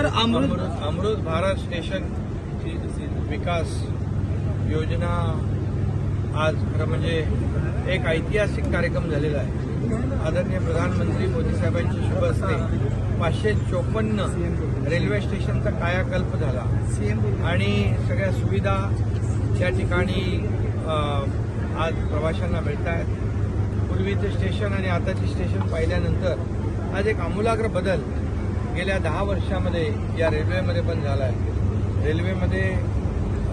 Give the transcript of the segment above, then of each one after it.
Amrit Bharat station विकास योजना आज खरं म्हणजे एक ऐतिहासिक कार्यक्रम झालेला आहे. आदरणीय प्रधानमंत्री मोदी साहेबांच्या शुभ हस्ते 554 रेल्वे स्टेशनचा कायाकल्प झाला आणि सगळ्या सुविधा या ठिकाणी आज प्रवाशांना मिळत आहेत. पूर्वीचे स्टेशन आणि आताचे स्टेशन पाहिल्यानंतर आज एक आमूलाग्र बदल गेल्या 10 वर्षामध्ये या रेल्वेमध्ये पण झाला आहे. रेल्वेमध्ये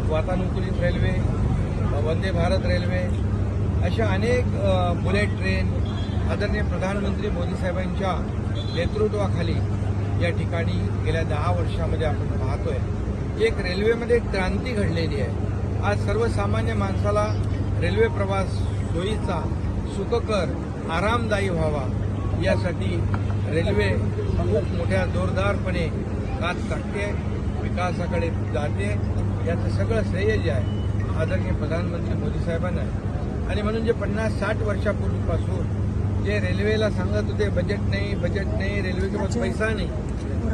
वातानुकूलित रेल्वे, वंदे भारत रेल्वे अशा अनेक बुलेट ट्रेन आदरणीय प्रधानमंत्री मोदी साहेबांच्या नेतृत्वाखाली या ठिकाणी गेल्या 10 वर्षामध्ये आपण पाहतोय. एक रेल्वेमध्ये क्रांती घडलेली आहे. आज सर्वसामान्य माणसाला रेल्वे प्रवास सोयीचा, सुखकर, आरामदायी व्हावा यासाठी रेल्वे खूप मोठ्या जोरदारपणे कात टाकते, विकासाकडे जाते. याचं सगळं श्रेय जे आहे आदरणीय प्रधानमंत्री मोदी साहेबांना आहे. आणि म्हणून जे 50-60 वर्षापूर्वीपासून जे रेल्वेला सांगत होते बजेट नाही, रेल्वेच्या पास पैसा नाही,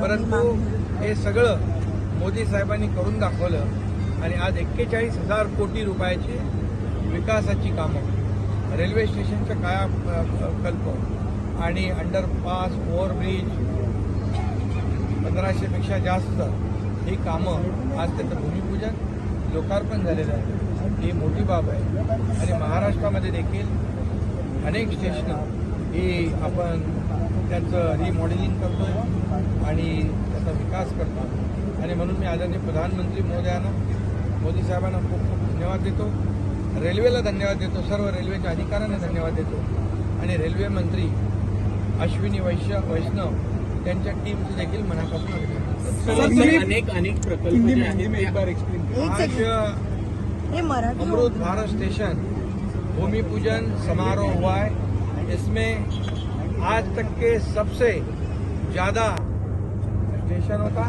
परंतु हे सगळं मोदी साहेबांनी करून दाखवलं आणि आज 41,000 कोटी रुपयाची विकासाची कामं, रेल्वे स्टेशनच्या कायाकल्प आणि अंडरपास, ओव्हरब्रिज 1500पेक्षा जास्त ही कामं आज त्याचं भूमिपूजन, लोकार्पण झालेलं आहे. ही मोठी बाब आहे. आणि महाराष्ट्रामध्ये देखील अनेक स्टेशनं ही आपण त्यांचं रिमॉडेलिंग करतोय आणि त्याचा विकास करतो. आणि म्हणून मी आदरणीय प्रधानमंत्री मोदी साहेबांना खूप खूप धन्यवाद देतो. रेल्वेला धन्यवाद देतो, सर्व रेल्वेच्या अधिकाऱ्यांना धन्यवाद देतो. आणि रेल्वे मंत्री अश्विनी वैष्णव त्यांच्या टीमचं देखील मनापासून अनेक प्रकल्प जे आहेत. आज अमृत भारत स्टेशन भूमिपूजन समारोह हुआ है. इसमें आज तक के सबसे ज़्यादा स्टेशनों का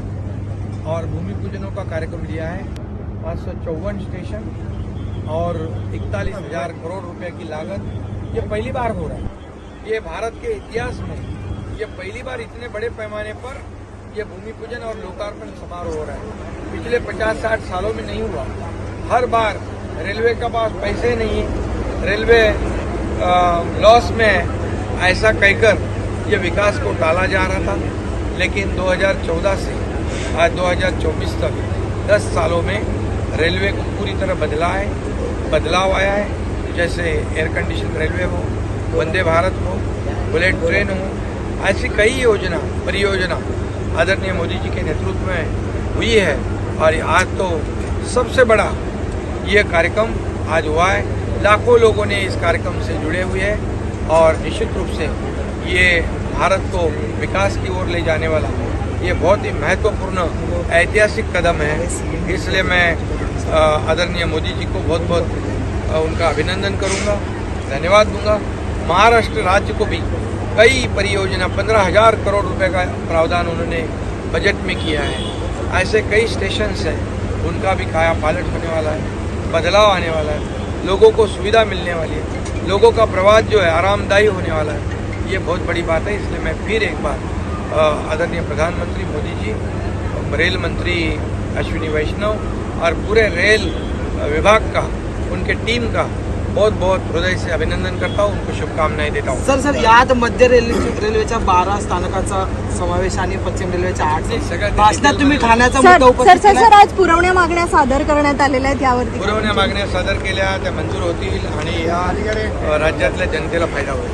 और भूमिपूजनों का कार्यक्रम लिया है. 554 स्टेशन और 41,000 करोड़ रुपए की लागत. ये पहली बार हो रहा है. ये भारत के इतिहास में ये पहली बार इतने बड़े पैमाने पर ये भूमिपूजन और लोकार्पण समारोह हो रहा है. पिछले 50-60 सालों में नहीं हुआ. हर बार रेलवे के पास पैसे नहीं, रेलवे लॉस में है, ऐसा कहकर ये विकास को टाला जा रहा था. लेकिन 2014 से आज 2024 तक 10 सालों में रेलवे को पूरी तरह बदलाव आया है. जैसे एयर कंडीशन रेलवे हो, वंदे भारत हो, बुलेट ट्रेन हो, ऐसी कई परियोजना आदरणीय मोदी जी के नेतृत्व में हुई है. और आज तो सबसे बड़ा ये कार्यक्रम आज हुआ है. लाखों लोगों ने इस कार्यक्रम से जुड़े हुए हैं और निश्चित रूप से ये भारत को विकास की ओर ले जाने वाला ये बहुत ही महत्वपूर्ण ऐतिहासिक कदम है. इसलिए मैं आदरणीय मोदी जी को बहुत बहुत उनका अभिनंदन करूंगा, धन्यवाद दूंगा. महाराष्ट्र राज्य को भी कई परियोजना 15,000 करोड़ रुपए का प्रावधान उन्होंने बजट में किया है. ऐसे कई स्टेशंस हैं, उनका भी काया पालट होने वाला है, बदलाव आने वाला है, लोगों को सुविधा मिलने वाली है, लोगों का प्रवास जो है आरामदायी होने वाला है. ये बहुत बड़ी बात है. इसलिए मैं फिर एक बार आदरणीय प्रधानमंत्री मोदी जी, रेल मंत्री अश्विनी वैष्णव और पूरे रेल विभाग का, उनके टीम का बहुत बहुत हृदय से अभिनंदन करता हूँ, उनको शुभकामनाएं देता हूँ. सर यात मध्य रेल्वेच्या 12 स्थानकाचा समावेश आणि पश्चिम रेल्वेच्या 8. भाषणात तुम्ही ठाण्याचा मुद्दा उपस्थित केला. सर आज पुरवण्या मागण्या सादर करण्यात आलेल्या आहेत. यावरती पुरवण्या मागण्या सादर केल्या, त्या मंजूर होतील आणि या राज्यातल्या जनतेला फायदा होईल.